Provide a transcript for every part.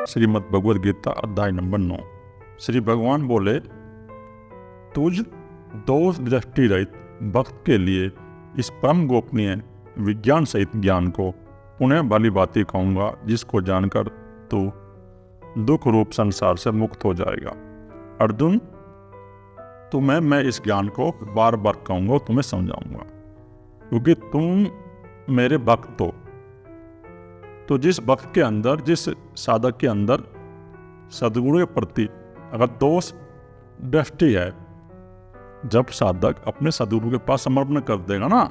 श्रीमद् भगवद गीता अध्याय नंबर 9। श्री भगवान बोले, तुझ दोष दृष्टि रहित भक्त के लिए इस परम गोपनीय विज्ञान सहित ज्ञान को पुनः भली भांति कहूँगा, जिसको जानकर तू दुख रूप संसार से मुक्त हो जाएगा। अर्जुन, तुम्हें मैं इस ज्ञान को बार बार कहूँगा, तुम्हें समझाऊंगा, क्योंकि तुम मेरे भक्त हो। तो जिस भक्त के अंदर, जिस साधक के अंदर सद्गुरु के प्रति अगर दोष दृष्टि है, जब साधक अपने सद्गुरु के पास समर्पण कर देगा ना,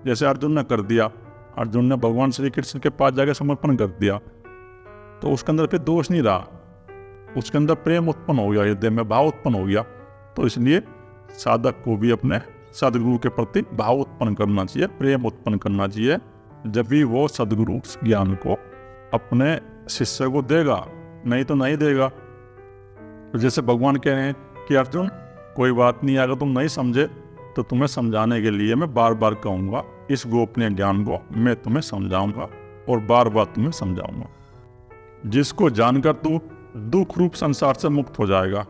जैसे अर्जुन ने कर दिया, अर्जुन ने भगवान श्री कृष्ण के पास जाकर समर्पण कर दिया, तो उसके अंदर फिर दोष नहीं रहा, उसके अंदर प्रेम उत्पन्न हो गया, हृदय में भाव उत्पन्न हो गया। तो इसलिए साधक को भी अपने सद्गुरु के प्रति भाव उत्पन्न करना चाहिए, प्रेम उत्पन्न करना चाहिए, जब भी वो सद्गुरु ज्ञान को अपने शिष्य को देगा, नहीं तो नहीं देगा। तो जैसे भगवान कह रहे हैं कि अर्जुन, कोई बात नहीं, अगर तुम नहीं समझे तो तुम्हें समझाने के लिए मैं बार बार कहूँगा, इस गोपनीय ज्ञान को मैं तुम्हें समझाऊंगा और बार बार तुम्हें समझाऊंगा, जिसको जानकर तू दुख रूप संसार से मुक्त हो जाएगा।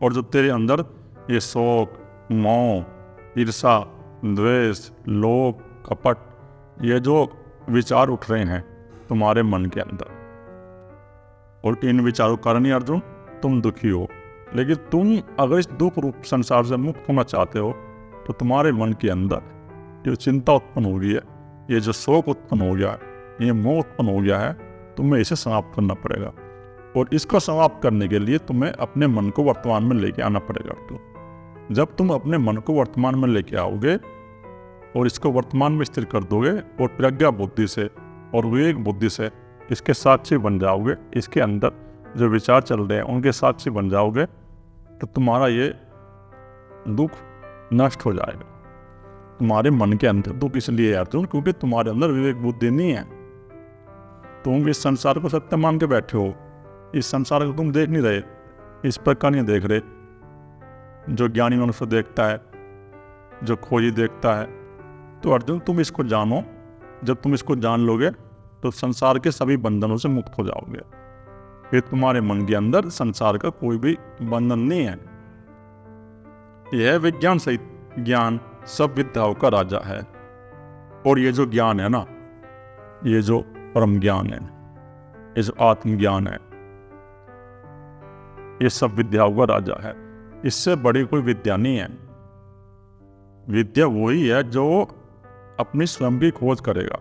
और जो तेरे अंदर ये शोक, मोह, ईर्षा, द्वेष, लोभ, कपट, ये जो विचार उठ रहे हैं तुम्हारे मन के अंदर, और इन विचारों के कारण ही अर्जुन तुम दुखी हो। लेकिन तुम अगर इस दुख रूप संसार से मुक्त होना चाहते हो, तो तुम्हारे मन के अंदर जो चिंता उत्पन्न हो गई है, ये जो शोक उत्पन्न हो गया है, ये मोह उत्पन्न हो गया है, तुम्हें इसे समाप्त करना पड़ेगा। और इसको समाप्त करने के लिए तुम्हें अपने मन को वर्तमान में लेके आना पड़ेगा। तो जब तुम अपने मन को वर्तमान में लेके आओगे और इसको वर्तमान में स्थिर कर दोगे और प्रज्ञा बुद्धि से और विवेक बुद्धि से इसके साक्षी बन जाओगे, इसके अंदर जो विचार चल रहे हैं उनके साक्षी बन जाओगे, तो तुम्हारा ये दुख नष्ट हो जाएगा। तुम्हारे मन के अंदर दुख इसलिए है अर्जुन, क्योंकि तुम्हारे अंदर विवेक बुद्धि नहीं है। तुम इस संसार को सत्य मान के बैठे हो, इस संसार को तुम देख नहीं रहे, इस प्रकार नहीं देख रहे। जो ज्ञानी मनुष्य देखता है, जो खोजी देखता है। तो अर्जुन, तुम इसको जानो, जब तुम इसको जान लोगे तो संसार के सभी बंधनों से मुक्त हो जाओगे। फिर तुम्हारे मन के अंदर संसार का कोई भी बंधन नहीं है। यह विज्ञान सहित ज्ञान सब विद्याओं का राजा है। और ये जो ज्ञान है ना, ये जो परम ज्ञान है, ये जो आत्मज्ञान है, ये सब विद्याओं का राजा है। इससे बड़ी कोई विद्या नहीं है। विद्या वही है जो अपनी स्वयं की खोज करेगा,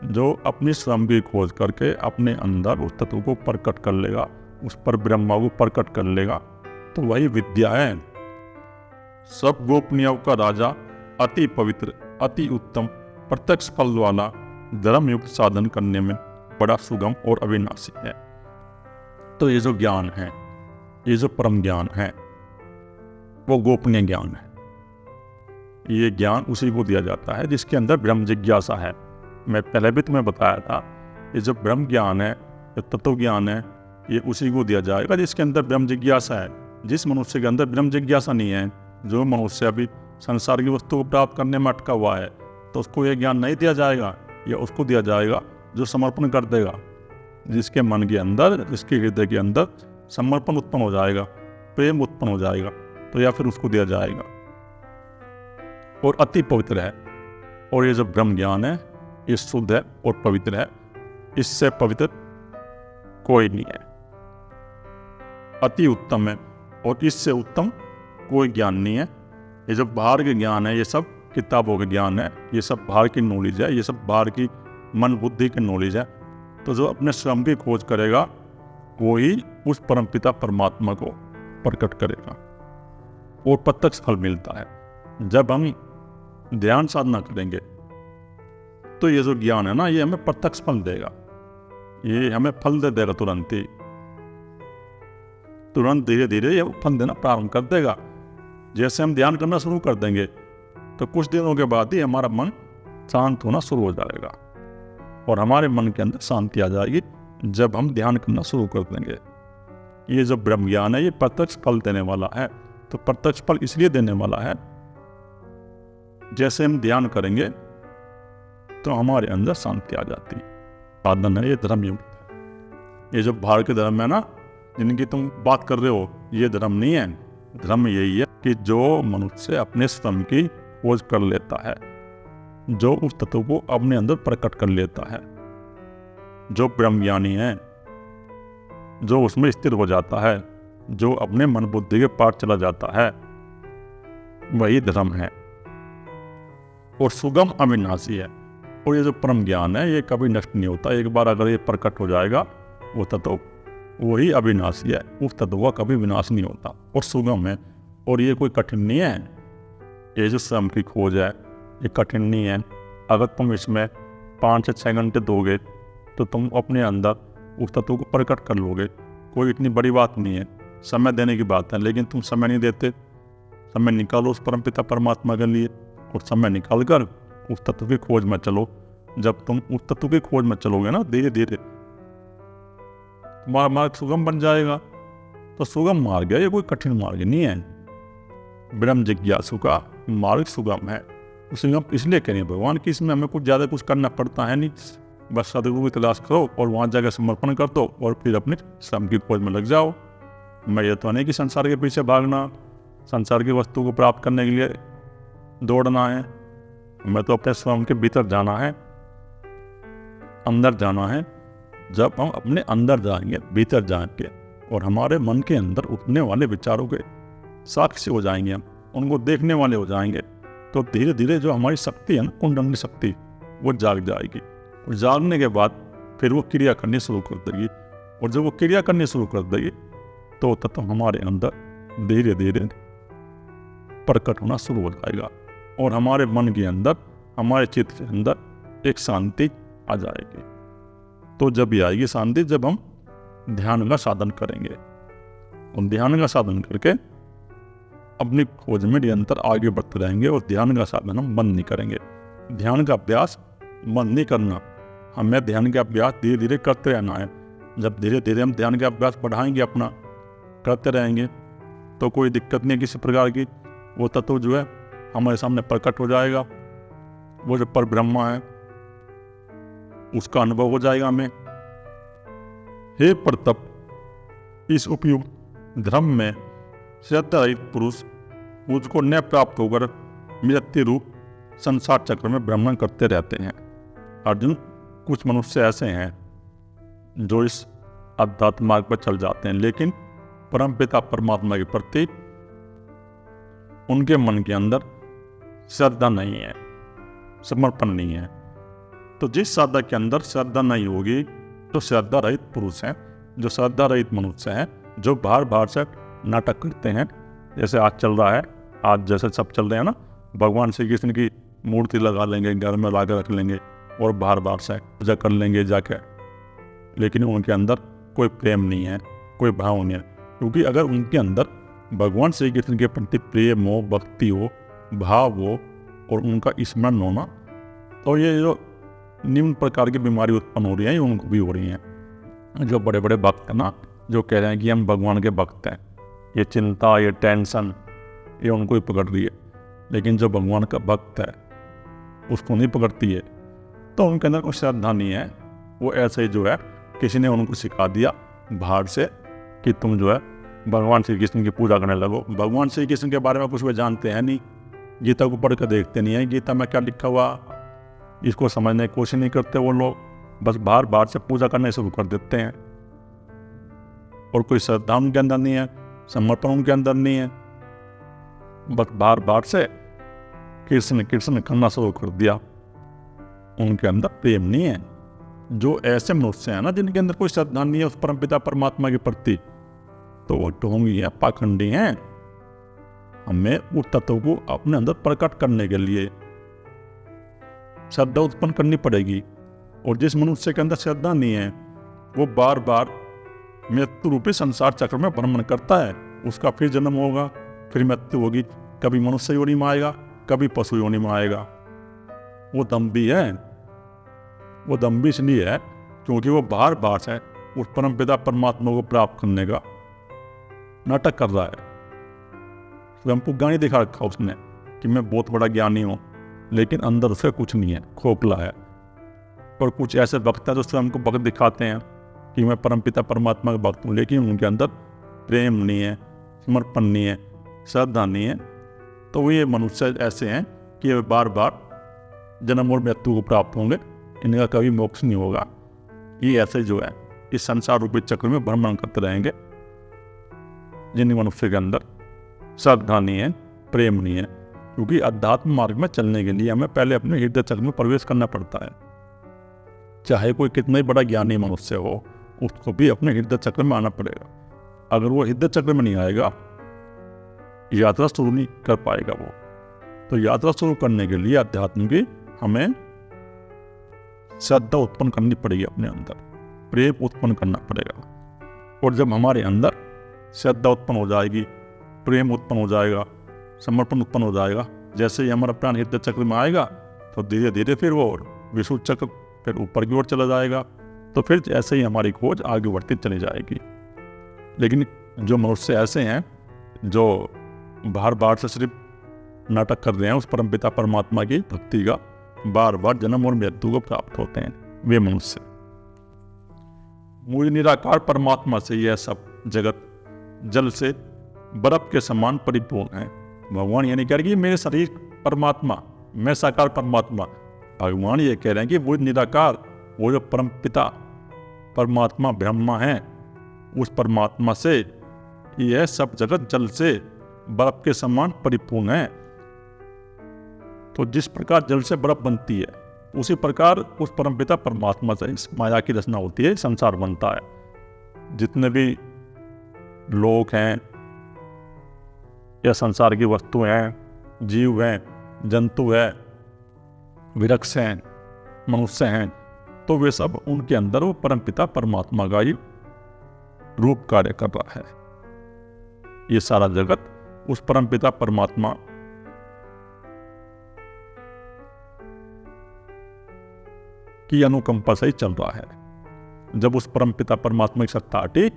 जो अपनी स्वयं की खोज करके अपने अंदर उस तत्व को प्रकट कर लेगा, उस पर ब्रह्मा को प्रकट कर लेगा, तो वही विद्या है। सब गोपनीयों का राजा, अति पवित्र, अति उत्तम, प्रत्यक्ष फल वाला, धर्म युक्त साधन करने में बड़ा सुगम और अविनाशी है। तो ये जो ज्ञान है, ये जो परम ज्ञान है, वो गोपनीय ज्ञान है। ये ज्ञान उसी को दिया जाता है जिसके अंदर ब्रह्म जिज्ञासा है। मैं पहले भी तुम्हें बताया था, ये जो ब्रह्म ज्ञान है, ये तत्व ज्ञान है, ये उसी को दिया जाएगा जिसके अंदर ब्रह्म जिज्ञासा है। जिस मनुष्य के अंदर ब्रह्म जिज्ञासा नहीं है, जो मनुष्य अभी संसार की वस्तु को प्राप्त करने में अटका हुआ है, तो उसको ये ज्ञान नहीं दिया जाएगा। या उसको दिया जाएगा जो समर्पण कर देगा, जिसके मन के अंदर, जिसके हृदय के अंदर समर्पण उत्पन्न हो जाएगा, प्रेम उत्पन्न हो जाएगा, तो या फिर उसको दिया जाएगा। और अति पवित्र है। और ये जो ब्रह्म ज्ञान है, ये शुद्ध है और पवित्र है। इससे पवित्र कोई नहीं है। अति उत्तम है, और इससे उत्तम कोई ज्ञान नहीं है। ये जो बाहर के ज्ञान है, ये सब किताबों के ज्ञान है, ये सब बाहर की नॉलेज है, ये सब बाहर की मन बुद्धि की नॉलेज है। तो जो अपने स्वयं की खोज करेगा, वो ही उस परमपिता परमात्मा को प्रकट करेगा और प्रत्यक्ष फल मिलता है। जब हम ध्यान साधना करेंगे तो ये जो ज्ञान है ना, ये हमें प्रत्यक्ष फल देगा, ये हमें फल दे देगा तुरंत ही। तुरंत धीरे धीरे ये फल देना प्रारंभ कर देगा। जैसे हम ध्यान करना शुरू कर देंगे तो कुछ दिनों के बाद ही हमारा मन शांत होना शुरू हो जाएगा, और हमारे मन के अंदर शांति आ जाएगी जब हम ध्यान करना शुरू कर देंगे। ये जो ब्रह्म ज्ञान है, ये प्रत्यक्ष फल देने वाला है। तो प्रत्यक्ष फल इसलिए देने वाला है, जैसे हम ध्यान करेंगे तो हमारे अंदर शांति आ जाती है। साधन है ये धर्म युक्त है। ये जो बाहर के धर्म है ना, जिनकी तुम बात कर रहे हो, ये धर्म नहीं है। धर्म यही है कि जो मनुष्य अपने स्वयं की खोज कर लेता है, जो उस तत्व को अपने अंदर प्रकट कर लेता है, जो ब्रह्मज्ञानी है, जो उसमें स्थिर हो जाता है, जो अपने मन बुद्धि के पार चला जाता है, वही धर्म है और सुगम अविनाशी है। और ये जो परम ज्ञान है ये कभी नष्ट नहीं होता। एक बार अगर ये प्रकट हो जाएगा वो तत्व, वही अविनाशी है, उस तत्व का कभी विनाश नहीं होता और सुगम है। और ये कोई कठिन नहीं है। ये जो स्वयं की खोज है ये कठिन नहीं है। अगर तुम इसमें 5 से 6 घंटे दोगे तो तुम अपने अंदर उस तत्व को प्रकट कर लोगे। कोई इतनी बड़ी बात नहीं है, समय देने की बात है। लेकिन तुम समय नहीं देते। समय निकालो उस परमपिता परमात्मा के लिए और समय निकाल कर उस तत्व की खोज में चलो। जब तुम उस तत्व की खोज में चलोगे ना, धीरे धीरे तुम्हारा मार्ग सुगम बन जाएगा। तो सुगम मार्ग है, ये कोई कठिन मार्ग नहीं है। ब्रह्म जिज्ञासु का मार्ग सुगम है। सुगम इसलिए कह रहे हैं भगवान कि इसमें हमें कुछ ज़्यादा कुछ करना पड़ता है नहीं। बस सदगुरु की तलाश करो और वहाँ जाकर समर्पण कर दो और फिर अपने स्वयं की खोज में लग जाओ। मैं ये तो नहीं कि संसार के पीछे भागना, संसार की वस्तु को प्राप्त करने के लिए दौड़ना है। मैं तो अपने स्वयं के भीतर जाना है, अंदर जाना है। जब हम अपने अंदर जाएंगे, भीतर जाएंगे और हमारे मन के अंदर उठने वाले विचारों के साक्षी हो जाएंगे, हम उनको देखने वाले हो जाएंगे, तो धीरे धीरे जो हमारी शक्ति है ना, कुंडली शक्ति, वो जाग जाएगी। और जागने के बाद फिर वो क्रिया करनी शुरू कर देगी। और जब वो क्रिया करनी शुरू कर देगी तो तत्व हमारे अंदर धीरे धीरे प्रकट होना शुरू हो जाएगा और हमारे मन के अंदर, हमारे चित्त के अंदर एक शांति आ जाएगी। तो जब ये आएगी शांति, जब हम ध्यान का साधन करेंगे और ध्यान का साधन करके अपनी खोज में निरंतर आगे बढ़ते रहेंगे और ध्यान का साधन हम बंद नहीं करेंगे। ध्यान का अभ्यास बंद नहीं करना, हमें ध्यान का अभ्यास धीरे धीरे करते रहना है। जब धीरे धीरे हम ध्यान का अभ्यास बढ़ाएंगे, अपना करते रहेंगे, तो कोई दिक्कत नहीं किसी प्रकार की। वो तत्व जो है हमारे सामने प्रकट हो जाएगा। वो जो पर ब्रह्मा है उसका अनुभव हो जाएगा हमें। हे प्रतप, इस उपयुक्त धर्म में श्रद्धा रहित पुरुष मुझको न प्राप्त होकर मृत्यु रूप संसार चक्र में भ्रमण करते रहते हैं। अर्जुन, कुछ मनुष्य ऐसे हैं जो इस अध्यात्म मार्ग पर चल जाते हैं, लेकिन परमपिता परमात्मा के प्रति उनके मन के अंदर श्रद्धा नहीं है, समर्पण नहीं है। तो जिस साधक के अंदर श्रद्धा नहीं होगी तो श्रद्धा रहित पुरुष हैं, जो श्रद्धा रहित मनुष्य हैं, जो बाहर बाहर से नाटक करते हैं। जैसे आज चल रहा है, आज जैसे सब चल रहे हैं ना, भगवान श्री कृष्ण की मूर्ति लगा लेंगे, घर में लाकर रख लेंगे और बाहर बाहर से पूजा कर लेंगे जाकर, लेकिन उनके अंदर कोई प्रेम नहीं है, कोई भाव नहीं है। क्योंकि अगर उनके अंदर भगवान श्री कृष्ण के प्रति प्रेम हो, भक्ति हो, भाव हो और उनका स्मरण होना, तो ये जो निम्न प्रकार की बीमारी उत्पन्न हो रही है ये उनको भी हो रही हैं। जो बड़े बड़े भक्त हैं ना, जो कह रहे हैं कि हम भगवान के भक्त हैं, ये चिंता, ये टेंशन, ये उनको ही पकड़ रही है। लेकिन जो भगवान का भक्त है उसको नहीं पकड़ती है, तो उनके अंदर कोई श्रद्धा नहीं है। वो ऐसे ही जो है किसी ने उनको सिखा दिया बाहर से कि तुम जो है भगवान श्री कृष्ण की पूजा करने लगो। भगवान श्री कृष्ण के बारे में कुछ वे जानते हैं नहीं, गीता को पढ़ कर देखते नहीं है, गीता में क्या लिखा हुआ इसको समझने की कोशिश नहीं करते वो लोग। बस बाहर बाहर से पूजा करने शुरू कर देते हैं और कोई श्रद्धा उनके अंदर नहीं है, समर्पण उनके अंदर नहीं है। बस बाहर बाहर से कृष्ण कृष्ण करना शुरू कर दिया, उनके अंदर प्रेम नहीं है। जो ऐसे मनुष्य हैं ना, जिनके अंदर कोई श्रद्धा नहीं है उस परमपिता परमात्मा के प्रति, तो वो ढोंगी है, पाखंडी हैं। हमें उस तत्व को अपने अंदर प्रकट करने के लिए श्रद्धा उत्पन्न करनी पड़ेगी। और जिस मनुष्य के अंदर श्रद्धा नहीं है वो बार बार मृत्यु रूपी संसार चक्र में भ्रमण करता है। उसका फिर जन्म होगा, फिर मृत्यु होगी, कभी मनुष्य योनि में आएगा, कभी पशु योनि में आएगा। वो दम्भी है। वो दम्भी इसलिए है क्योंकि वो बार बार से उस परमपिता परमात्मा को प्राप्त करने का नाटक कर रहा है। स्वयं को गाने दिखा रखा उसने कि मैं बहुत बड़ा ज्ञानी हूँ, लेकिन अंदर उसका कुछ नहीं है, खोखला है। और कुछ ऐसे भक्त हैं जो स्वयं को भक्त दिखाते हैं कि मैं परमपिता परमात्मा का भक्त हूँ, लेकिन उनके अंदर प्रेम नहीं है, समर्पण नहीं है, श्रद्धा नहीं है, तो ये मनुष्य ऐसे हैं कि वे बार बार जन्म और मृत्यु को प्राप्त होंगे, इनका कभी मोक्ष नहीं होगा। ये ऐसे जो है इस संसार रूपी चक्र में भ्रमण करते रहेंगे, जिन मनुष्य के अंदर श्रद्धा नहीं है, प्रेम नहीं है। क्योंकि अध्यात्म मार्ग में चलने के लिए हमें पहले अपने हृदय चक्र में प्रवेश करना पड़ता है। चाहे कोई कितना ही बड़ा ज्ञानी मनुष्य हो, उसको भी अपने हृदय चक्र में आना पड़ेगा। अगर वो हृदय चक्र में नहीं आएगा, यात्रा शुरू नहीं कर पाएगा वो। तो यात्रा शुरू करने के लिए अध्यात्म की हमें श्रद्धा उत्पन्न करनी पड़ेगी, अपने अंदर प्रेम उत्पन्न करना पड़ेगा। और जब हमारे अंदर श्रद्धा उत्पन्न हो जाएगी, प्रेम उत्पन्न हो जाएगा, समर्पण उत्पन्न हो जाएगा, जैसे ही हमारा प्राण हृदय चक्र में आएगा तो धीरे धीरे फिर वो विशुद्ध चक्र फिर ऊपर की ओर चला जाएगा। तो फिर ऐसे ही हमारी खोज आगे बढ़ती चली जाएगी। लेकिन जो मनुष्य ऐसे हैं जो बार बार से सिर्फ नाटक कर रहे हैं, उस परमपिता परमात्मा की भक्ति का बार बार जन्म और मृत्यु को प्राप्त होते हैं, वे मनुष्य। मुझ निराकार परमात्मा से यह सब जगत जल से बर्फ के समान परिपूर्ण है। भगवान ये नहीं कह रहे कि मेरे शरीर परमात्मा, मैं साकार परमात्मा। भगवान ये कह रहे हैं कि मुझ निराकार, वो जो परमपिता परमात्मा ब्रह्मा है, उस परमात्मा से यह सब जगत जल से बर्फ के समान परिपूर्ण है। तो जिस प्रकार जल से बर्फ बनती है, उसी प्रकार उस परमपिता परमात्मा से इस माया की रचना होती है, संसार बनता है। जितने भी लोग हैं या संसार की वस्तुएं हैं, जीव हैं, जंतु हैं, वृक्ष हैं, मनुष्य हैं, तो वे सब उनके अंदर वो परमपिता परमात्मा का ही रूप कार्य कर रहा है। ये सारा जगत उस परमपिता परमात्मा की अनुकंपा से ही चल रहा है। जब उस परमपिता परमात्मा की सत्ता हटी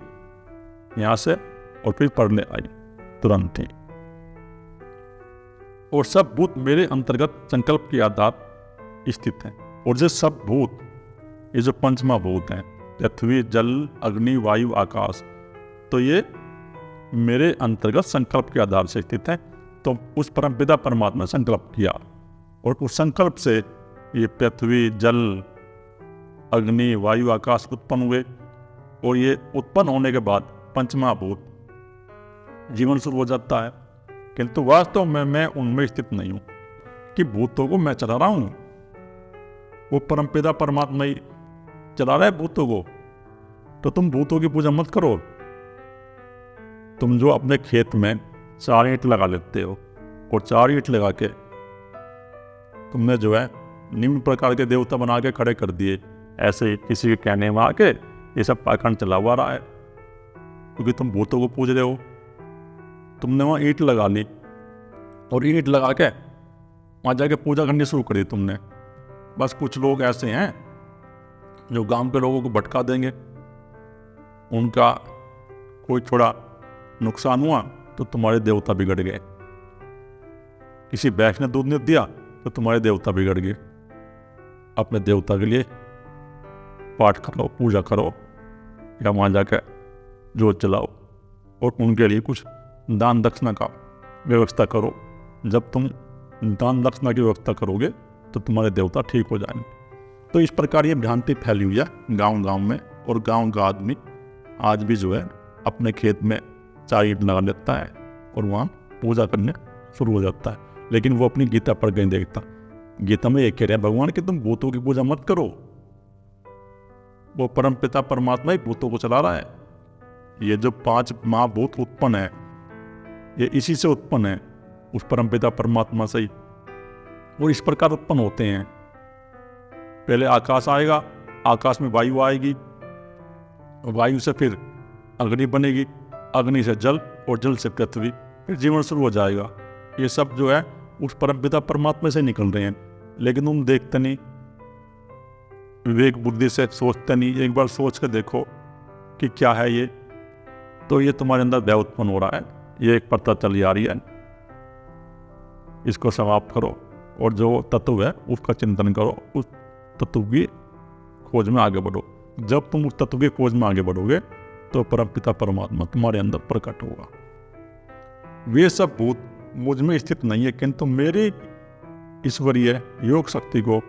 यहां से और फिर पढ़ने आई तुरंत ही, और सब भूत मेरे अंतर्गत संकल्प के आधार स्थित हैं। और जो सब भूत, ये जो पंचमा भूत हैं, पृथ्वी, जल, अग्नि, वायु, आकाश, तो ये मेरे अंतर्गत संकल्प के आधार से स्थित हैं। तो उस परमपिता परमात्मा ने संकल्प किया और उस संकल्प से ये पृथ्वी, जल, अग्नि, वायु, आकाश उत्पन्न हुए। और ये उत्पन्न होने के बाद पंचमा भूत जीवन शुरू हो जाता है। किंतु वास्तव में मैं उनमें स्थित नहीं हूं कि भूतों को मैं चला रहा हूं, वो परमपिता परमात्मा ही चला रहा है भूतों को। तो तुम भूतों की पूजा मत करो। तुम जो अपने खेत में 4 ईंट लगा लेते हो और 4 ईंट लगा के तुमने जो है निम्न प्रकार के देवता बना के खड़े कर दिए, ऐसे किसी के कहने में आके ये सब पाखंड चला हुआ रहा है, क्योंकि तुम भूतों को पूज रहे हो। तुमने वहाँ ईंट लगा ली और ईंट लगा के वहाँ जाके पूजा करनी शुरू कर दी तुमने। बस कुछ लोग ऐसे हैं जो गांव के लोगों को भटका देंगे, उनका कोई थोड़ा नुकसान हुआ तो तुम्हारे देवता बिगड़ गए। किसी भैंस ने दूध नहीं दिया तो तुम्हारे देवता बिगड़ गए। अपने देवता के लिए पाठ करो, पूजा करो, या वहाँ जाकर जोत जलाओ और उनके लिए कुछ दान दक्षिणा का व्यवस्था करो। जब तुम दान दक्षिणा की व्यवस्था करोगे तो तुम्हारे देवता ठीक हो जाएंगे। तो इस प्रकार ये भ्रांति फैली हुई है गांव गांव में, और गांव का आदमी आज भी जो है अपने खेत में 4 ईंट लगा लेता है और वहाँ पूजा करने शुरू हो जाता है। लेकिन वो अपनी गीता पढ़ के नहीं देखता। गीता में ये कह रहे हैं भगवान कि तुम भूतों की पूजा मत करो, वो परमपिता परमात्मा ही भूतों को चला रहा है। ये जो 5 महाभूत उत्पन्न है, ये इसी से उत्पन्न है, उस परमपिता परमात्मा से ही। और इस प्रकार उत्पन्न होते हैं। पहले आकाश आएगा, आकाश में वायु आएगी, वायु से फिर अग्नि बनेगी, अग्नि से जल और जल से पृथ्वी, फिर जीवन शुरू हो जाएगा। ये सब जो है उस परमपिता परमात्मा से निकल रहे हैं। लेकिन तुम देखते नहीं, विवेक बुद्धि से सोचते नहीं। एक बार सोच कर देखो कि क्या है ये, तो ये तुम्हारे अंदर भय उत्पन्न हो रहा है, ये एक पता चली आ रही है। इसको समाप्त करो और जो तत्व है उसका चिंतन करो, उस तत्व की खोज में आगे बढ़ो। जब तुम उस तत्व की खोज में आगे बढ़ोगे तो परमपिता परमात्मा तुम्हारे अंदर प्रकट होगा। वे सब भूत मुझ में स्थित नहीं है, किंतु मेरी ईश्वरीय योग शक्ति को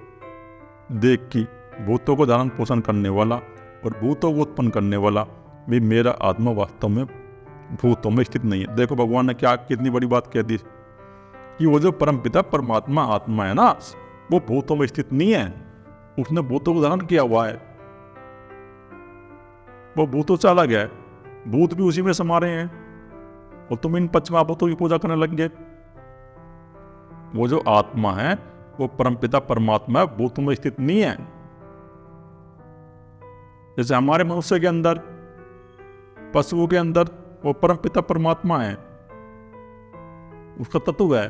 देख की भूतों को धारण पोषण करने वाला और भूतों को उत्पन्न करने वाला भी मेरा आत्मा वास्तव में भूतों में स्थित नहीं है। देखो भगवान ने क्या कितनी बड़ी बात कह दी कि वो जो परमपिता परमात्मा आत्मा है ना, वो भूतों में स्थित नहीं है, उसने भूतों को धारण किया हुआ है, वो भूतों से अलग है, भूत भी उसी में समा रहे हैं और तुम इन पंचमहाभूतों की पूजा करने लग गए। वो जो आत्मा है वो परमपिता परमात्मा है, भूतों में स्थित नहीं है। जैसे हमारे मनुष्य के अंदर, पशुओं के अंदर वो परमपिता परमात्मा है, उसका तत्व है।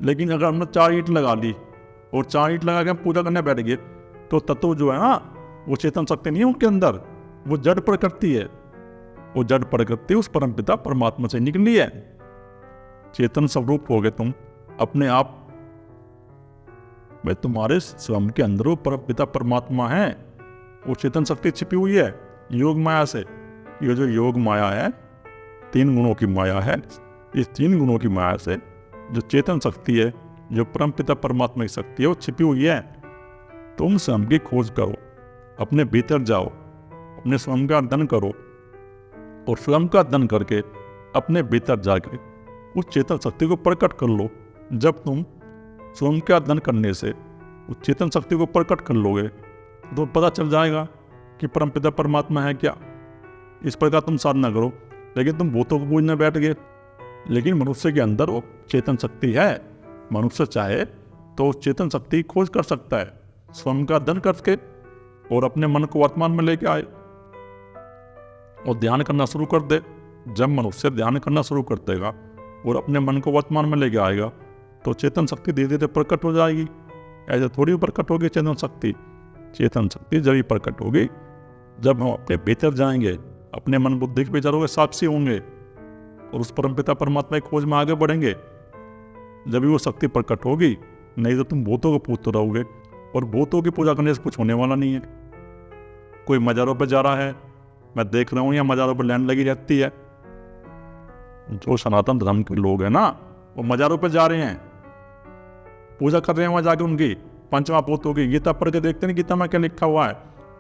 लेकिन अगर हमने 4 ईंट लगा ली और 4 ईंट लगा के हम पूजा करने बैठ गए तो तत्व जो है ना, वो चेतन शक्ति नहीं है उनके अंदर, वो जड़ प्रकृति है। वो जड़ प्रकृति उस परमपिता परमात्मा से निकली है। चेतन स्वरूप हो गए तुम अपने आप। भाई तुम्हारे स्वयं के अंदर वो परमपिता परमात्मा है, वो चेतन शक्ति छिपी हुई है योग माया से। ये जो योग माया है 3 गुणों की माया है, इस 3 गुणों की माया से जो चेतन शक्ति है, जो परमपिता परमात्मा की शक्ति है, वो छिपी हुई है। तुम स्वयं की खोज करो, अपने भीतर जाओ, अपने स्वयं का अध्ययन करो और स्वयं का अध्ययन करके अपने भीतर जाके उस चेतन शक्ति को प्रकट कर लो। जब तुम स्वयं का अध्ययन करने से उस चेतन शक्ति को प्रकट कर लोगे तो पता चल जाएगा कि परमपिता परमात्मा है क्या। इस प्रकार तुम साधना करो। लेकिन तुम भूतों को पूजने बैठ गए, लेकिन मनुष्य के अंदर वो चेतन शक्ति है। मनुष्य चाहे तो उस चेतन शक्ति की खोज कर सकता है, स्वयं का अध्ययन करके और अपने मन को वर्तमान में लेके आए और ध्यान करना शुरू कर दे। जब मनुष्य ध्यान करना शुरू कर देगा और अपने मन को वर्तमान में लेके आएगा तो चेतन शक्ति धीरे धीरे प्रकट हो जाएगी। ऐसे थोड़ी प्रकट होगी चेतन शक्ति। चेतन शक्ति जब ही प्रकट होगी जब हम अपने भीतर जाएंगे, अपने मन बुद्धि के विचारों के साक्षी होंगे और उस परमपिता परमात्मा की खोज में आगे बढ़ेंगे, जब भी वो शक्ति प्रकट होगी। नहीं तो तुम भूतों को पूजते रहोगे और भूतों की पूजा करने से कुछ होने वाला नहीं है। कोई मज़ारों पर जा रहा है, मैं देख रहा हूँ, या मज़ारों पर लाइन लगी रहती है। जो सनातन धर्म के लोग हैं ना, वो मज़ारों पर जा रहे हैं, पूजा कर रहे हैं वहाँ जाके उनकी पंचमहाभूतों की। गीता पढ़ के देखते हैं गीता में क्या लिखा हुआ है।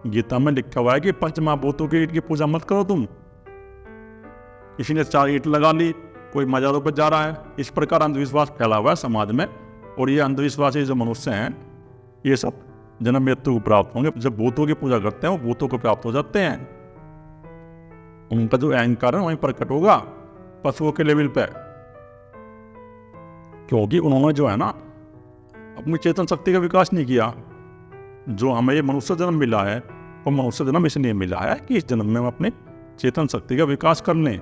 गीता में लिखा हुआ है कि पंचमहाभूतों की ईंट की पूजा मत करो तुम। किसी ने 4 ईंट लगा ली, कोई मज़ारों पर जा रहा है। इस प्रकार अंधविश्वास फैला हुआ है समाज में। और ये अंधविश्वासी जो मनुष्य हैं, ये सब जन्म मृत्यु को प्राप्त होंगे। जब भूतों की पूजा करते हैं वो भूतों को प्राप्त हो जाते हैं। उनका जो अहंकार है वहीं प्रकट होगा पशुओं के लेवल पे, क्योंकि उन्होंने जो है ना अपनी चेतन शक्ति का विकास नहीं किया। जो हमें ये मनुष्य जन्म मिला है वो मनुष्य जन्म इसलिए मिला है कि इस जन्म में हम अपनी चेतन शक्ति का विकास कर लें।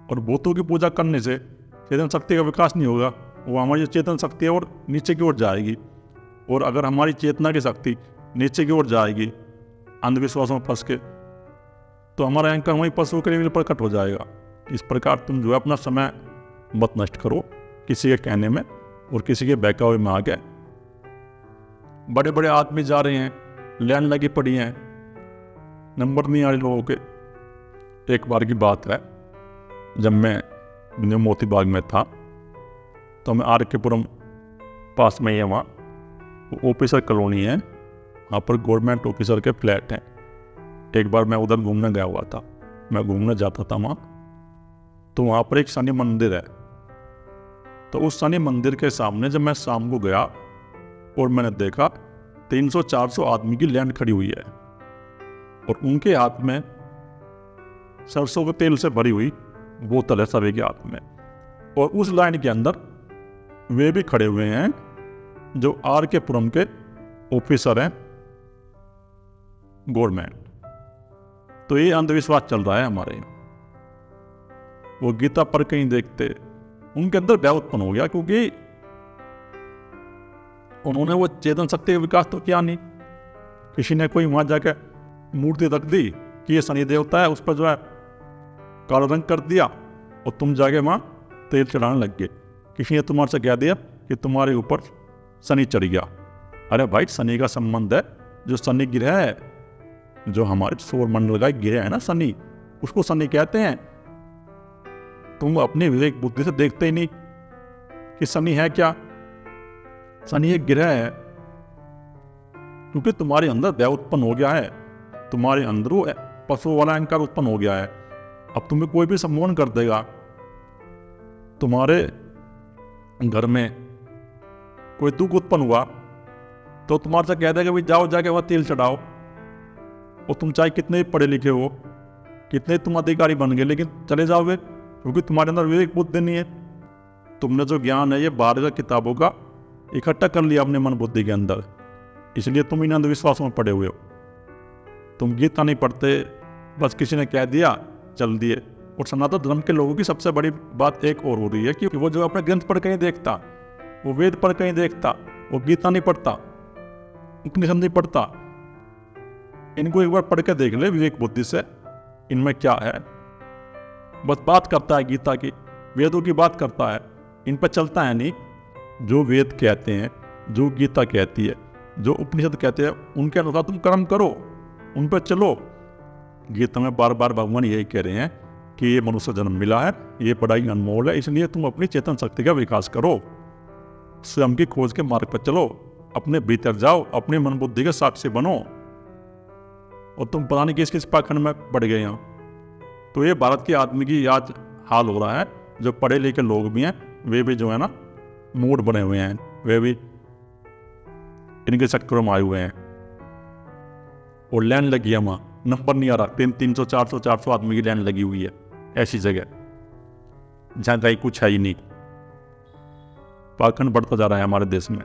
और भूतों की पूजा करने से चेतन शक्ति का विकास नहीं होगा, वो हमारी जो चेतन शक्ति है और नीचे की ओर जाएगी। और अगर हमारी चेतना की शक्ति नीचे की ओर जाएगी अंधविश्वासों में फंस के, तो हमारा अहंकार वहीं पशुओं के लेवल प्रकट हो जाएगा। इस प्रकार तुम जो है अपना समय मत नष्ट करो किसी के कहने में और किसी के बहकावे में आ गए। बड़े बड़े आदमी जा रहे हैं, लाइन लगी पड़ी हैं, नंबर नहीं आ रहे लोगों के। एक बार की बात है, जब मैं न्यू मोती बाग में था तो मैं RK-पुरम पास में ही है, वहाँ ऑफिसर कॉलोनी है, वहाँ पर गवर्नमेंट ऑफिसर के फ्लैट हैं। एक बार मैं उधर घूमने गया हुआ था, मैं घूमने जाता था वहाँ, तो वहाँ पर एक शनि मंदिर है। तो उस शनि मंदिर के सामने जब मैं शाम को गया और मैंने देखा 300-400 आदमी की लाइन खड़ी हुई है और उनके हाथ में सरसों के तेल से भरी हुई बोतल है सभी के हाथ में। और उस लाइन के अंदर वे भी खड़े हुए हैं जो RK-पुरम के ऑफिसर हैं गवर्नमेंट। तो ये अंधविश्वास चल रहा है हमारे यहाँ। वो गीता पर कहीं देखते उनके अंदर भय उत्पन्न हो गया, क्योंकि उन्होंने वो चेतन शक्ति का विकास तो किया नहीं। किसी ने कोई वहां जाकर मूर्ति रख दी कि ये शनि देवता है, उस पर जो है काला रंग कर दिया और तुम जाके वहां तेल चढ़ाने लग गए। किसी ने तुम्हारे से कह दिया कि तुम्हारे ऊपर शनि चढ़ गया। अरे भाई, शनि का संबंध है, जो शनि ग्रह है जो हमारे सौरमंडल का ग्रह है ना शनि, उसको शनि कहते हैं। तुम अपनी विवेक बुद्धि से देखते ही नहीं कि शनि है क्या। शनि एक ग्रह है, क्योंकि तुम्हारे अंदर दया उत्पन्न हो गया है, तुम्हारे अंदर वो पशु वाला अहंकार उत्पन्न हो गया है। अब तुम्हें कोई भी सम्मोहन कर देगा। तुम्हारे घर में कोई दुख उत्पन्न हुआ तो तुम्हारे से कह देगा भाई जाओ जाके वहाँ तेल चढ़ाओ। और तुम चाहे कितने पढ़े लिखे हो, कितने तुम अधिकारी बन गए, लेकिन चले जाओगे, क्योंकि तुम्हारे अंदर विवेक बुद्धि नहीं है। तुमने जो ज्ञान है ये बाहर का किताबों का इकट्ठा कर लिया अपने मन बुद्धि के अंदर, इसलिए तुम इन अंधविश्वासों में पड़े हुए हो। तुम गीता नहीं पढ़ते, बस किसी ने कह दिया चल दिए। और सनातन धर्म के लोगों की सबसे बड़ी बात एक और हो रही है कि वो जो अपने ग्रंथ पढ़ कहीं देखता, वो वेद पढ़ कहीं देखता, वो गीता नहीं पढ़ता, उपनिषद नहीं पढ़ता। इनको एक बार पढ़ के देख ले विवेक बुद्धि से, इनमें क्या है। बस बात करता है गीता की, वेदों की बात करता है, इन पर चलता है नहीं। जो वेद कहते हैं, जो गीता कहती है, जो उपनिषद कहते हैं, उनके अनुसार तुम कर्म करो, उन पर चलो। गीता में बार बार भगवान यही कह रहे हैं कि ये मनुष्य जन्म मिला है, ये बड़ाई अनमोल है, इसलिए तुम अपनी चेतन शक्ति का विकास करो, स्वयं की खोज के मार्ग पर चलो, अपने भीतर जाओ, अपनी मन बुद्धि के साक्षी बनो। और तुम पता नहीं किस किस पाखंड में पड़ गए हो। तो ये भारत के आदमी की आज हाल हो रहा है। जो पढ़े लिखे लोग भी हैं वे भी जो है ना मूड बने हुए हैं, वे भी इनके चक्करों में आए हुए हैं। और लाइन लगी है वहाँ, नंबर नहीं आ रहा, 300 400 आदमी की लाइन लगी हुई है ऐसी जगह जहाँ कहीं कुछ है ही नहीं। पाखंड बढ़ता जा रहा है हमारे देश में।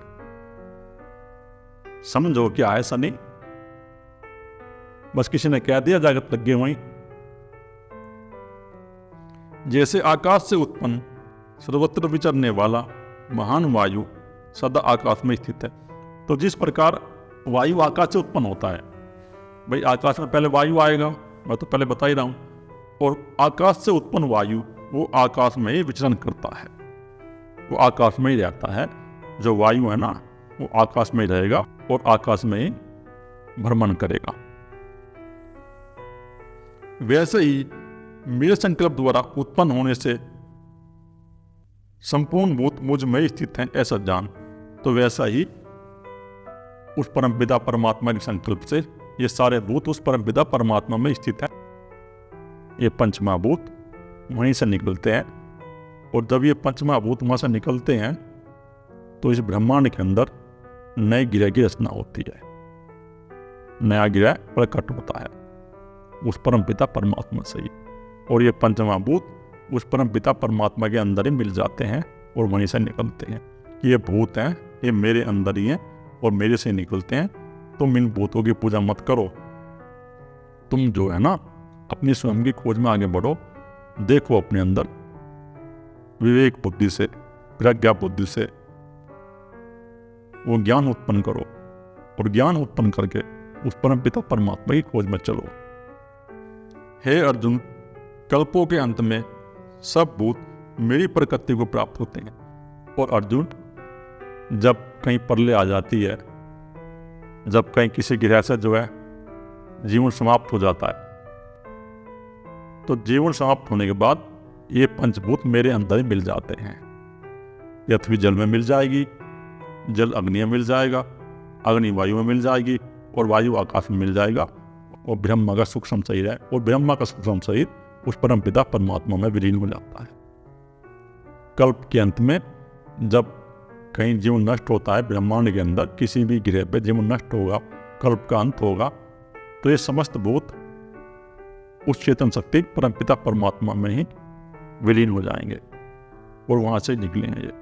समझो क्या है शनि, बस किसी ने कह दिया जागत लग गए वहीं। जैसे आकाश से उत्पन्न सर्वत्र विचरने वाला महान वायु सदा आकाश में स्थित है। तो जिस प्रकार वायु आकाश से उत्पन्न होता है, भाई आकाश में पहले वायु आएगा, मैं तो पहले बता ही रहा हूं। और आकाश से उत्पन्न वायु वो आकाश में ही विचरण करता है, वो आकाश में ही रहता है। जो वायु है ना वो आकाश में ही रहेगा और आकाश में ही भ्रमण करेगा। वैसे ही मेरे संकल्प द्वारा उत्पन्न होने से संपूर्ण भूत मुझ में स्थित हैं ऐसा जान। तो वैसा ही उस परम पिता परमात्मा के संकल्प से ये सारे भूत उस परम पिता परमात्मा में स्थित हैं। ये पंचमहाभूत वहीं से निकलते हैं। और जब ये पंचमहाभूत वहां से निकलते हैं तो इस ब्रह्मांड के अंदर नए ग्रह की रचना होती है, नया ग्रह प्रकट होता है उस परम पिता परमात्मा से ही। और ये पंचमहाभूत उस परम पिता परमात्मा के अंदर ही मिल जाते हैं और वहीं से निकलते हैं कि ये भूत हैं, ये मेरे अंदर ही हैं और मेरे से निकलते हैं। तुम इन भूतों की पूजा मत करो, तुम जो है ना अपनी स्वयं की खोज में आगे बढ़ो। देखो अपने अंदर विवेक बुद्धि से, प्रज्ञा बुद्धि से वो ज्ञान उत्पन्न करो और ज्ञान उत्पन्न करके उस परम पिता परमात्मा की खोज में चलो। हे अर्जुन, कल्पों के अंत में सब भूत मेरी प्रकृति को प्राप्त होते हैं। और अर्जुन, जब कहीं प्रलय आ जाती है, जब कहीं किसी ग्रह से जो है जीवन समाप्त हो जाता है, तो जीवन समाप्त होने के बाद ये पंचभूत मेरे अंदर ही मिल जाते हैं। पृथ्वी जल में मिल जाएगी, जल अग्नि में मिल जाएगा, अग्नि वायु में मिल जाएगी और वायु आकाश में मिल जाएगा। और ब्रह्मा का सूक्ष्म शरीर है और ब्रह्मा का सूक्ष्म शरीर उस परम पिता परमात्मा में विलीन हो जाता है। कल्प के अंत में जब कहीं जीवन नष्ट होता है, ब्रह्मांड के अंदर किसी भी ग्रह पे जीवन नष्ट होगा, कल्प का अंत होगा, तो ये समस्त भूत उस चेतन शक्ति परम पिता परमात्मा में ही विलीन हो जाएंगे और वहां से निकलेंगे ये,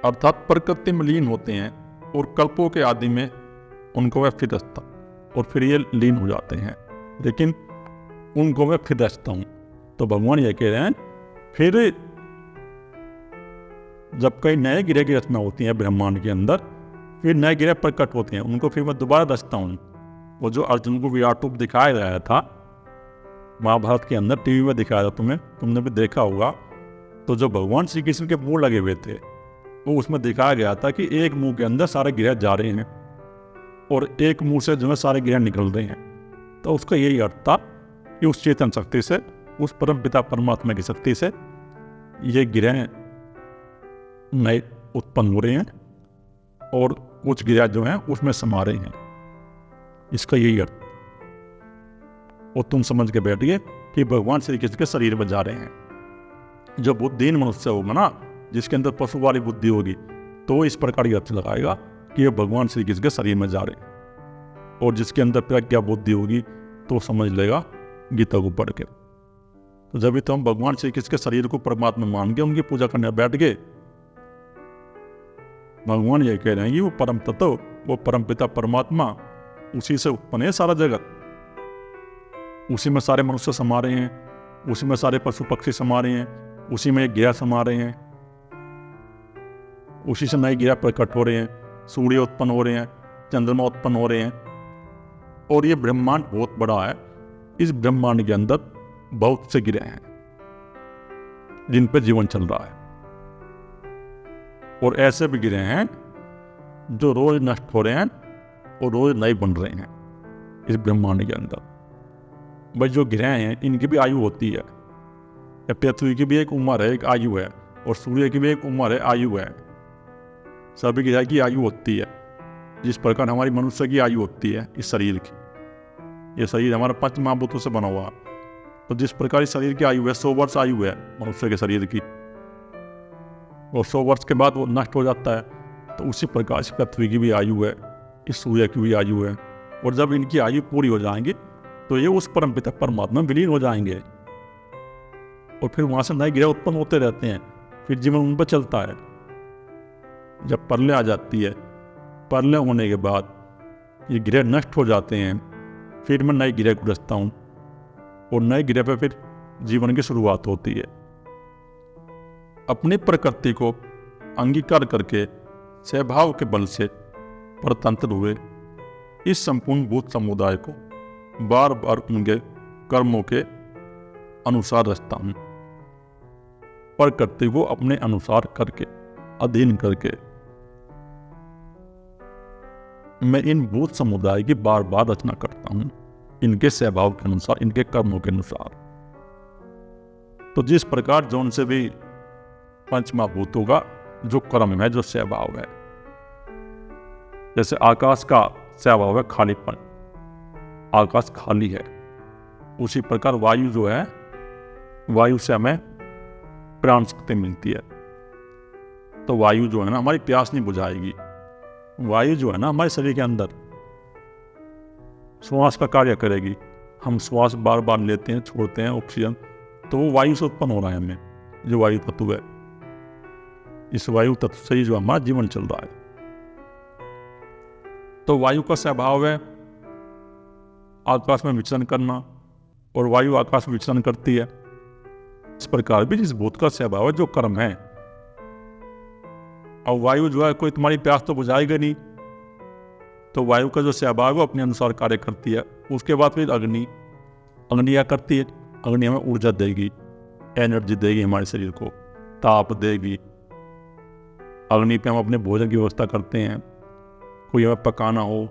अर्थात प्रकृति में लीन होते हैं। और कल्पों के आदि में उनको वह फिर रचता और फिर ये लीन हो जाते हैं, लेकिन उनको मैं फिर रचता हूं। तो भगवान ये कह रहे हैं फिर जब कई नए ग्रह की रचना होती है ब्रह्मांड के अंदर, फिर नए ग्रह प्रकट होते हैं, उनको फिर मैं दोबारा रचता हूँ। वो जो अर्जुन को विराट रूप दिखाया गया था महाभारत के अंदर, टीवी में दिखाया था, तुमने भी देखा होगा। तो जो भगवान श्री कृष्ण के मुंह लगे हुए थे, वो उसमें दिखाया गया था कि एक मुंह के अंदर सारे ग्रह जा रहे हैं और एक मुंह से जो है सारे ग्रह निकल रहे हैं। तो उसका यही अर्थ था कि उस चेतन शक्ति से, उस परम पिता परमात्मा की शक्ति से ये ग्रह नए उत्पन्न हो रहे हैं और कुछ ग्रह जो हैं उसमें समा रहे हैं। इसका यही अर्थ। और तुम समझ के बैठिए कि भगवान श्री कृष्ण के शरीर में जा रहे हैं। जो बुद्धिहीन मनुष्य होगा ना, जिसके अंदर पशु वाली बुद्धि होगी, तो इस प्रकार की अर्थ लगाएगा कि ये भगवान श्री कृष्ण के शरीर में जा रहे हैं। और जिसके अंदर प्रज्ञा बुद्धि होगी तो समझ लेगा गीता को पढ़ के। तो जब भी तुम भगवान श्री कृष्ण के शरीर को परमात्मा मान के उनकी पूजा करने बैठ गए, भगवान ये कह रहे हैं कि वो परम तत्व, वो परम पिता परमात्मा, उसी से उत्पन्न है सारा जगत। उसी में सारे मनुष्य समा रहे हैं, उसी में सारे पशु पक्षी समा रहे हैं, उसी में ग्रह समा रहे हैं, उसी से नए ग्रह प्रकट हो रहे हैं, सूर्य उत्पन्न हो रहे हैं, चंद्रमा उत्पन्न हो रहे हैं। और ये ब्रह्मांड बहुत बड़ा है। इस ब्रह्मांड के अंदर बहुत से ग्रह हैं जिन पर जीवन चल रहा है। और ऐसे भी ग्रह हैं जो रोज नष्ट हो रहे हैं और रोज नए बन रहे हैं इस ब्रह्मांड के अंदर। भाई जो ग्रह हैं इनकी भी आयु होती है। पृथ्वी की भी एक उम्र है, एक आयु है, और सूर्य की भी एक उम्र है, आयु है। सभी ग्रह की आयु होती है। जिस प्रकार हमारी मनुष्य की आयु होती है इस शरीर की, ये शरीर हमारा 5 महाभूतों से बना हुआ। तो जिस प्रकार इस शरीर की आयु है, 100 वर्ष आयु है मनुष्य के शरीर की, और 100 वर्ष के बाद वो नष्ट हो जाता है। तो उसी प्रकार इस पृथ्वी की भी आयु है, इस सूर्य की भी आयु है। और जब इनकी आयु पूरी हो जाएंगी तो ये उस परम पिता परमात्मा में विलीन हो जाएंगे, और फिर वहां से नए ग्रह उत्पन्न होते रहते हैं। फिर जीवन उन पर चलता है। जब प्रलय आ जाती है, प्रलय होने के बाद ये ग्रह नष्ट हो जाते हैं, फिर मैं नए ग्रह को रचता हूँ, और नए ग्रह पर फिर जीवन की शुरुआत होती है। अपनी प्रकृति को अंगीकार करके स्वभाव के बल से परतंत्र हुए इस संपूर्ण भूत समुदाय को बार बार उनके कर्मों के अनुसार रचता हूं। प्रकृति को अपने अनुसार करके, अधीन करके मैं इन भूत समुदाय की बार बार रचना करता हूं, इनके स्वभाव के अनुसार, इनके कर्मों के अनुसार। तो जिस प्रकार जो उनसे भी पंचमहाभूतों का जो कर्म है, जो स्वभाव है, जैसे आकाश का स्वभाव है खालीपन, आकाश खाली है, उसी प्रकार वायु जो है, वायु से हमें प्राण शक्ति मिलती है। तो वायु जो है ना हमारी प्यास नहीं बुझाएगी। वायु जो है ना हमारे शरीर के अंदर श्वास का कार्य करेगी। हम श्वास बार बार लेते हैं, छोड़ते हैं ऑक्सीजन, तो वो वायु से उत्पन्न हो रहा है हमें, जो वायु तत्व है। इस वायु तत्व से ही जो हमारा जीवन चल रहा है। तो वायु का स्वभाव है आकाश में विचरण करना, और वायु आकाश में विचरण करती है। इस प्रकार भी जिस भूत का स्वभाव है, जो कर्म है। और वायु जो है कोई तुम्हारी प्यास तो बुझाएगा नहीं, तो वायु का जो स्वभाव है वो अपने अनुसार कार्य करती है। उसके बाद फिर अग्नि क्या करती है? अग्नि हमें ऊर्जा देगी, एनर्जी देगी, हमारे शरीर को ताप देगी। अग्नि पे हम अपने भोजन की व्यवस्था करते हैं। कोई हमें पकाना हो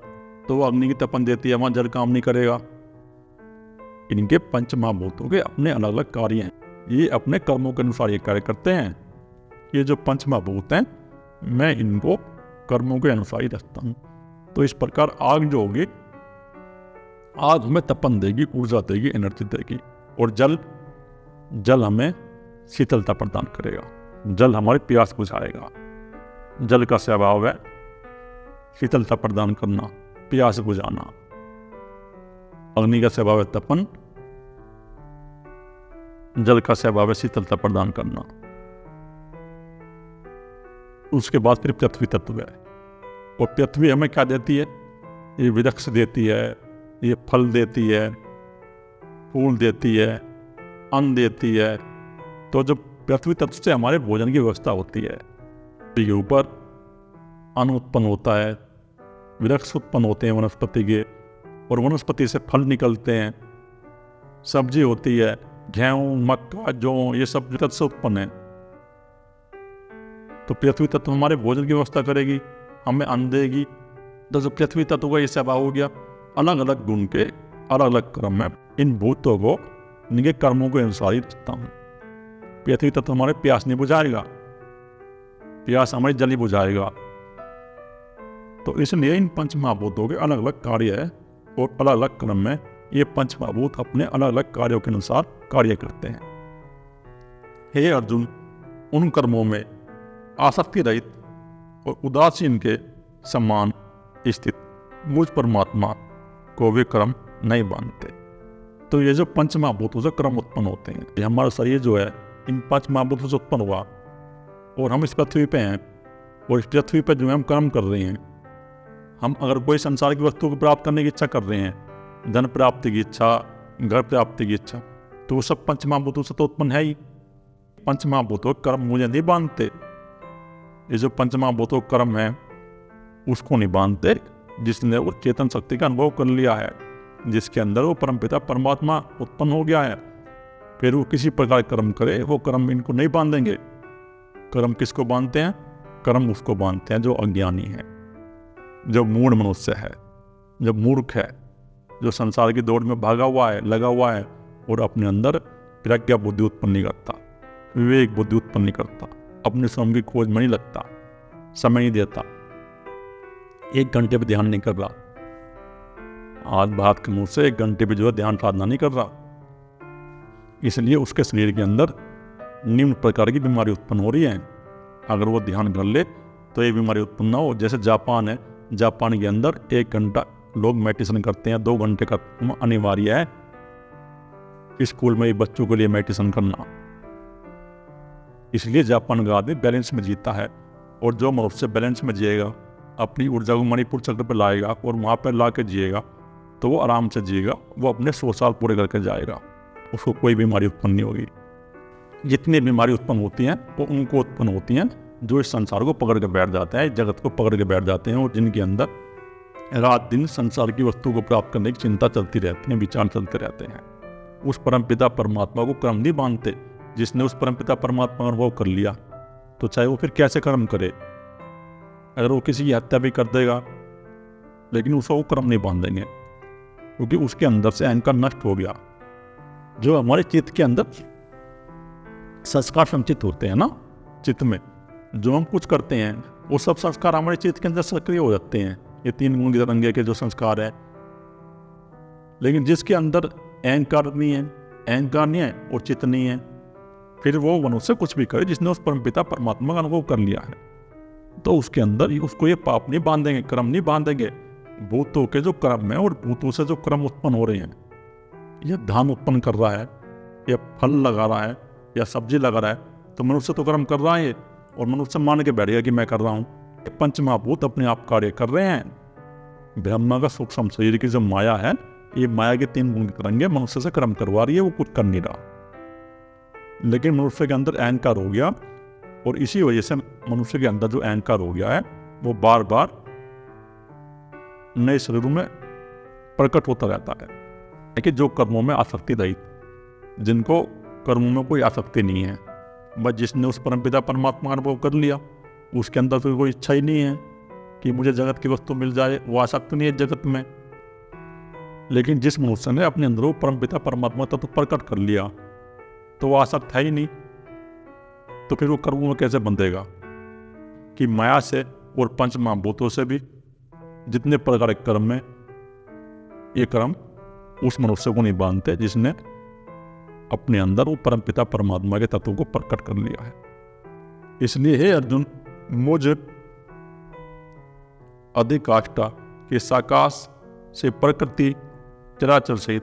तो वो अग्नि की तपन देती है, हमारा जल काम नहीं करेगा। इनके पंच महाभूतों के अपने अलग अलग कार्य हैं। ये अपने कर्मों के अनुसार ये कार्य करते हैं। ये जो पंच महाभूत हैं, मैं इनको कर्मों के अनुसार ही रखता हूँ। तो इस प्रकार आग जो होगी, आग हमें तपन देगी, ऊर्जा देगी, एनर्जी देगी। और जल हमें शीतलता प्रदान करेगा। जल हमारी प्यास बुझाएगा। जल का स्वभाव है शीतलता प्रदान करना, प्यास बुझाना। अग्नि का स्वभाव है तपन, जल का स्वभाव है शीतलता प्रदान करना। उसके बाद फिर पृथ्वी तत्व है। और पृथ्वी हमें क्या देती है? ये वृक्ष देती है, ये फल देती है, फूल देती है, अन्न देती है। तो जब पृथ्वी तत्व से हमारे भोजन की व्यवस्था होती है, के ऊपर अन्न उत्पन्न होता है, वृक्ष उत्पन्न होते हैं वनस्पति के, और वनस्पति से फल निकलते हैं, सब्जी होती है, गेहूं, मक्का, जौ, ये सब तत्व से उत्पन्न है। तो पृथ्वी तत्व हमारे भोजन की व्यवस्था करेगी, हमें अन्न देगी। तो जो पृथ्वी तत्व का ये स्वभाव हो गया, अलग अलग गुण के अलग अलग कर्म में इन भूतों को इनके कर्मों के अनुसार ही रचता हूँ। पृथ्वी तत्व हमारे प्यास नहीं बुझाएगा, प्यास हमारी जल ही बुझाएगा। तो इसलिए इन पंच महाभूतों के अलग अलग कार्य है और अलग अलग क्रम में ये पंच महाभूत अपने अलग अलग कार्यों के अनुसार कार्य करते हैं। हे अर्जुन, उन कर्मों में आसक्ति रहित और उदासीन के समान स्थित मुझ परमात्मा को वे कर्म नहीं बांधते। तो ये जो पंच महाभूतों से कर्म उत्पन्न होते हैं, ये हमारा शरीर जो है इन पांच महाभूतों से उत्पन्न हुआ और हम इस पृथ्वी पे हैं और इस पृथ्वी पे जो है हम कर्म कर रहे हैं। हम अगर कोई संसार की वस्तु को प्राप्त करने की इच्छा कर रहे हैं, धन प्राप्ति की इच्छा, घर प्राप्ति की इच्छा, तो वो सब पंच महाभूतों से तो उत्पन्न है ही। पंच महाभूतों कर्म मुझे नहीं बांधते। ये जो पंच महाभूतों कर्म है उसको नहीं बांधते जिसने वो चेतन शक्ति का अनुभव कर लिया है, जिसके अंदर वो परमपिता परमात्मा उत्पन्न हो गया है। फिर वो किसी प्रकार कर्म करे, वो कर्म इनको नहीं बांधेंगे। कर्म किसको बांधते हैं? कर्म उसको बांधते हैं जो अज्ञानी है, जो मूढ़ मनुष्य है, जो मूर्ख है, जो संसार की दौड़ में भागा हुआ है, लगा हुआ है और अपने अंदर प्रज्ञा बुद्धि उत्पन्न नहीं करता, विवेक बुद्धि उत्पन्न नहीं करता, अपने स्वयं की खोज में नहीं लगता, समय नहीं देता, 1 घंटे पे ध्यान नहीं कर रहा, आज भात के मुंह से 1 घंटे पे जो है ध्यान साधना नहीं कर रहा। इसलिए उसके शरीर के अंदर निम्न प्रकार की बीमारी उत्पन्न हो रही है। अगर वो ध्यान कर ले तो ये बीमारी उत्पन्न ना हो। जैसे जापान है, जापान के अंदर 1 घंटा लोग मेडिटेशन करते हैं, 2 घंटे का अनिवार्य है स्कूल में बच्चों के लिए मेडिटेशन करना। इसलिए जापान का आदमी बैलेंस में जीता है, और जो मनुष्य बैलेंस में जिएगा, अपनी ऊर्जा को मणिपुर चक्र पर लाएगा और वहाँ पर ला के जिएगा, तो वो आराम से जिएगा, वो अपने 100 साल पूरे करके जाएगा, उसको कोई बीमारी उत्पन्न नहीं होगी। जितनी बीमारी उत्पन्न होती हैं वो उनको उत्पन्न होती हैं जो इस संसार को पकड़ के बैठ जाते हैं, इस जगत को पकड़ के बैठ जाते हैं, और जिनके अंदर रात दिन संसार की वस्तु को प्राप्त करने की चिंता चलती रहती है, विचार चलते रहते हैं। उस परमपिता परमात्मा को कर्म नहीं बांधते। जिसने उस परमपिता परमात्मा का अनुभव कर लिया तो चाहे वो फिर कैसे कर्म करे, अगर वो किसी की हत्या भी कर देगा लेकिन उसको वो कर्म नहीं बांधेंगे, क्योंकि उसके अंदर से अहंकार नष्ट हो गया। जो हमारे चित्त के अंदर संस्कार संचित होते हैं ना, चित्त में जो हम कुछ करते हैं वो सब संस्कार हमारे चित्त के अंदर सक्रिय हो जाते हैं। ये 3 गुण तरंगे के जो संस्कार है, लेकिन जिसके अंदर अहंकार नहीं है और चित्त नहीं है, फिर वो मनुष्य कुछ भी करे, जिसने उस परमपिता परमात्मा का अनुभव कर लिया है, तो उसके अंदर उसको ये पाप नहीं बांधेंगे, कर्म नहीं बांधेंगे। भूतों के जो कर्म है और भूतों से जो कर्म उत्पन्न हो रहे हैं, यह धान उत्पन्न कर रहा है, या फल लगा रहा है, या सब्जी लगा रहा है, तो मनुष्य तो कर्म कर रहा है, और मनुष्य मान के बैठेगा कि मैं कर रहा हूँ। पंच महाभूत अपने आप कार्य कर रहे हैं। ब्रह्मा का सूक्ष्म शरीर की जो माया है, ये माया के 3 गुण तरंगे मनुष्य से कर्म करवा रही है, वो कुछ कर नहीं रहा। लेकिन मनुष्य के अंदर अहंकार हो गया, और इसी वजह से मनुष्य के अंदर जो अहंकार हो गया है वो बार बार नए शरीरों में प्रकट होता रहता है। लेकिन जो कर्मों में आसक्ति रहित, जिनको कर्मों में कोई आसक्ति नहीं है, बस जिसने उस परमपिता परमात्मा का अनुभव कर लिया, उसके अंदर फिर कोई इच्छा ही नहीं है कि मुझे जगत की वस्तु मिल जाए, वो आसक्त नहीं है जगत में। लेकिन जिस मनुष्य ने अपने अंदर वो परमपिता परमात्मा तत्व प्रकट कर लिया, तो वो आसक्त है ही नहीं, तो फिर वो कर्मों में कैसे बंधेगा? कि माया से और पंच महाभूतों से भी जितने प्रकार के कर्म में, ये कर्म उस मनुष्य को नहीं बांधते जिसने अपने अंदर वो परमपिता परमात्मा के तत्व को प्रकट कर लिया है। इसलिए हे अर्जुन, मुझ अधिकाष्ठा के साकाश से प्रकृति चराचर सहित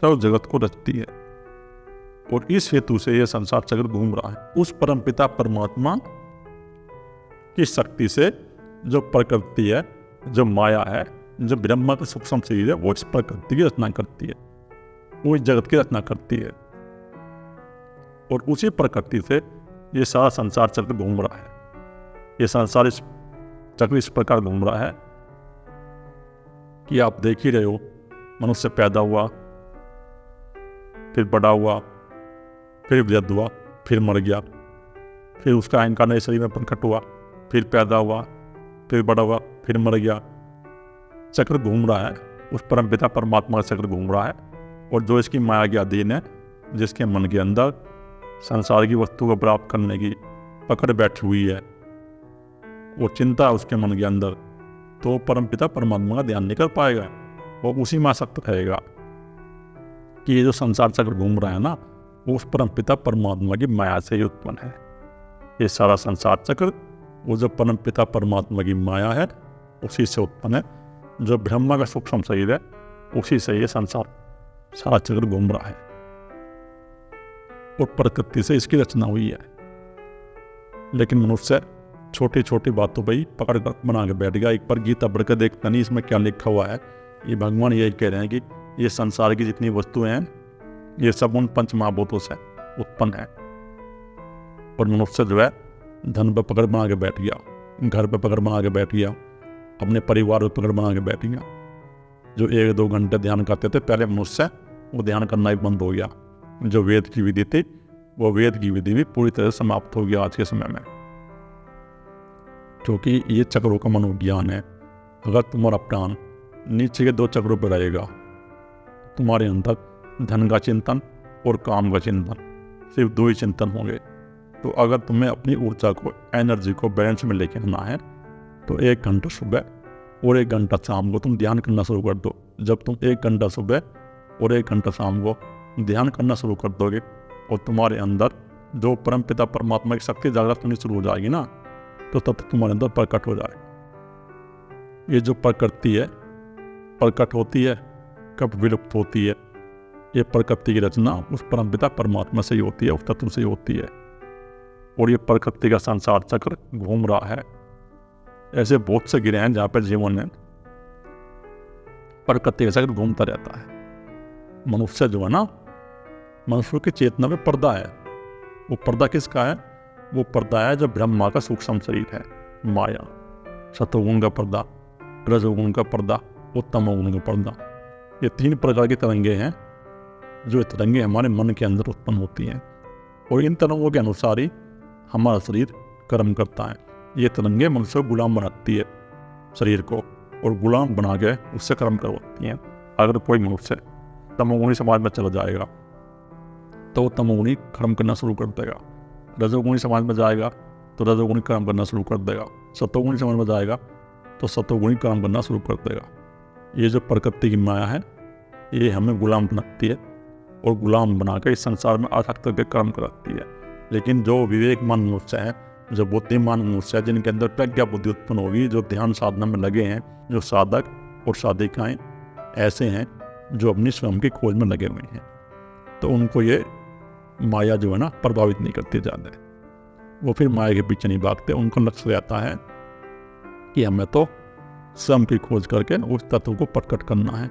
सर्व जगत को रचती है, और इस हेतु से यह संसार चक्र घूम रहा है। उस परमपिता परमात्मा की शक्ति से जो प्रकृति है, जो माया है, जो ब्रह्मा का सूक्ष्म शरीर है, वो इस प्रकृति की रचना करती है, वो इस जगत की रचना करती है, और उसी प्रकृति से ये सारा संसार चक्र घूम रहा है। ये संसार इस चक्र इस प्रकार घूम रहा है कि आप देख ही रहे हो, मनुष्य पैदा हुआ, फिर बड़ा हुआ, फिर वृद्ध हुआ, फिर मर गया, फिर उसका अहंकार नए शरीर में प्रकट हुआ, फिर पैदा हुआ, फिर बड़ा हुआ, फिर मर गया। चक्र घूम रहा है उस परमपिता परमात्मा का चक्र घूम रहा है, और जो इसकी माया के अधीन है, जिसके मन के अंदर संसार की वस्तु को प्राप्त करने की पकड़ बैठी हुई है, वो चिंता है उसके मन के अंदर, तो परमपिता परमात्मा का ध्यान नहीं कर पाएगा। वो उसी में आसक्त रहेगा कि ये जो संसार चक्र घूम रहा है ना, वो उस परमपिता परमात्मा की माया से ही उत्पन्न है। ये सारा संसार चक्र वो जो परमपिता परमात्मा की माया है उसी से उत्पन्न है। जो ब्रह्मा का सूक्ष्म शरीर है उसी से ये संसार सारा चक्र घूम रहा है, और प्रकृति से इसकी रचना हुई है। लेकिन मनुष्य छोटी छोटी बातों पर ही पकड़ कर बना के बैठ गया। एक बार गीता पढ़ कर देखता नहीं इसमें क्या लिखा हुआ है। ये भगवान यही कह रहे हैं कि ये संसार की जितनी वस्तुएं हैं ये सब उन पंच महाभूतों से उत्पन्न है, और मनुष्य जो है धन पर पकड़ बना के बैठ गया, घर पर पकड़ बना के बैठ गया, अपने परिवार पर पकड़ बना के बैठ गया। जो 1-2 घंटे ध्यान करते थे पहले मनुष्य, वो ध्यान करना ही बंद हो गया। जो वेद की विधि थी वो वेद की विधि भी पूरी तरह से समाप्त हो गया आज के समय में, क्योंकि ये चक्रों का मनोज्ञान है। अगर तुम्हारा प्राण नीचे के 2 चक्रों पर रहेगा, तुम्हारे अंदर धन का चिंतन और काम का चिंतन, सिर्फ 2 ही चिंतन होंगे। तो अगर तुम्हें अपनी ऊर्जा को, एनर्जी को बैलेंस में लेके आना है, तो 1 घंटा सुबह और 1 घंटा शाम को तुम ध्यान करना शुरू कर दो। जब तुम 1 घंटा सुबह और 1 घंटा शाम को ध्यान करना शुरू कर दोगे, और तुम्हारे अंदर जो परमपिता परमात्मा की शक्ति जागृत होनी शुरू हो जाएगी ना, तो तब तक तुम्हारे अंदर प्रकट हो जाएगा। ये जो प्रकृति है प्रकट होती है, कब विलुप्त होती है। ये प्रकृति की रचना उस परमपिता परमात्मा से ही होती है, उस तत्व से ही होती है, और ये प्रकृति का संसार चक्र घूम रहा है। ऐसे बहुत से गिरे हैं जहाँ पर जीवन में प्रकृति का चक्र घूमता रहता है। मनुष्य जो है ना, मनुष्य की चेतना में पर्दा है। वो पर्दा किसका है? वो पर्दा है जो ब्रह्मा का सूक्ष्म शरीर है, माया। सतोगुण का पर्दा, रजोगुण का पर्दा और तमोगुण का पर्दा। ये 3 प्रकार की तरंगे हैं जो तरंगे हमारे मन के अंदर उत्पन्न होती हैं, और इन तरंगों के अनुसार ही हमारा शरीर कर्म करता है। ये तरंगे मनुष्य को गुलाम बनाती है शरीर को, और गुलाम बना के उससे कर्म करवाती हैं। अगर कोई मनुष्य तमोगुणी समाज में चला जाएगा तो वो तमोगुणी कर्म करना शुरू कर देगा। रजोगुणी समाज में जाएगा तो रजोगुणी कर्म करना शुरू कर देगा। सतोगुणी समाज में जाएगा तो सतोगुणी कर्म करना शुरू कर देगा। ये जो प्रकृति की माया है ये हमें गुलाम बनाती है, और गुलाम बना के इस संसार में आसक्त करके कर्म कराती है। लेकिन जो विवेकमान मनुष्य हैं, जो बुद्धिमान मनुष्य है, जिनके अंदर प्रज्ञा बुद्धि उत्पन्न होगी, जो ध्यान साधना में लगे हैं, जो साधक और साधिकाएं ऐसे हैं जो अपनी स्वयं की खोज में लगे हुए हैं, तो उनको ये माया जो है ना प्रभावित नहीं करती ज़्यादा। वो फिर माया के पीछे नहीं भागते। उनको लक्ष्य रहता है कि हमें तो स्वयं की खोज करके उस तत्व को प्रकट करना है,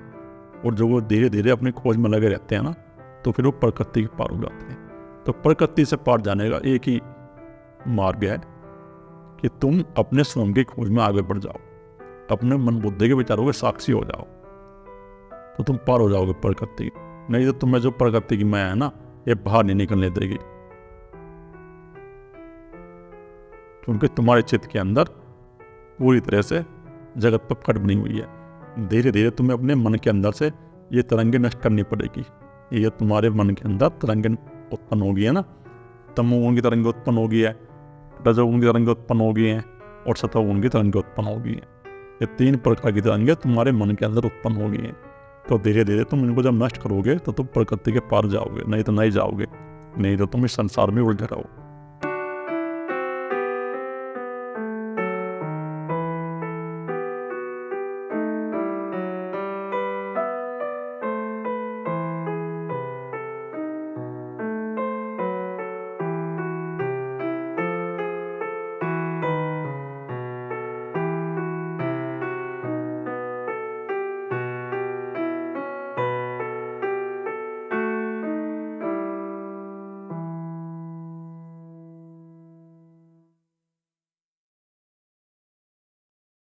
और जो वो धीरे धीरे अपनी खोज में लगे रहते हैं ना, तो फिर वो प्रकृति के पार हो जाते हैं। तो प्रकृति से पार जाने का एक ही मार्ग है कि तुम अपने स्वयं की खोज में आगे बढ़ जाओ, अपने मन बुद्धि के विचारों के साक्षी हो जाओ, तो तुम पार हो जाओगे प्रकृति। नहीं तो तुम्हें जो प्रकृति की माया है ना, ये बाहर नहीं निकलने देगी, क्योंकि तुम्हारे चित्त के अंदर पूरी तरह से जगत पर पकड़ बनी हुई है। धीरे धीरे तुम्हें अपने मन के अंदर से ये तरंगे नष्ट करनी पड़ेगी। ये तुम्हारे मन के अंदर तरंगे उत्पन्न हो गई है ना, तमोगुण की तरंगे उत्पन्न हो गई है, रजोगुण की तरंगे उत्पन्न हो गई हैं, और सतोगुण की तरंगे उत्पन्न हो गई हैं। ये 3 प्रकार की तरंगे तुम्हारे मन के अंदर उत्पन्न हो गई हैं। तो धीरे धीरे तुम इनको जब नष्ट करोगे तो तुम प्रकृति के पार जाओगे, नहीं तो नहीं जाओगे, नहीं तो तुम इस संसार में उलझे रहो।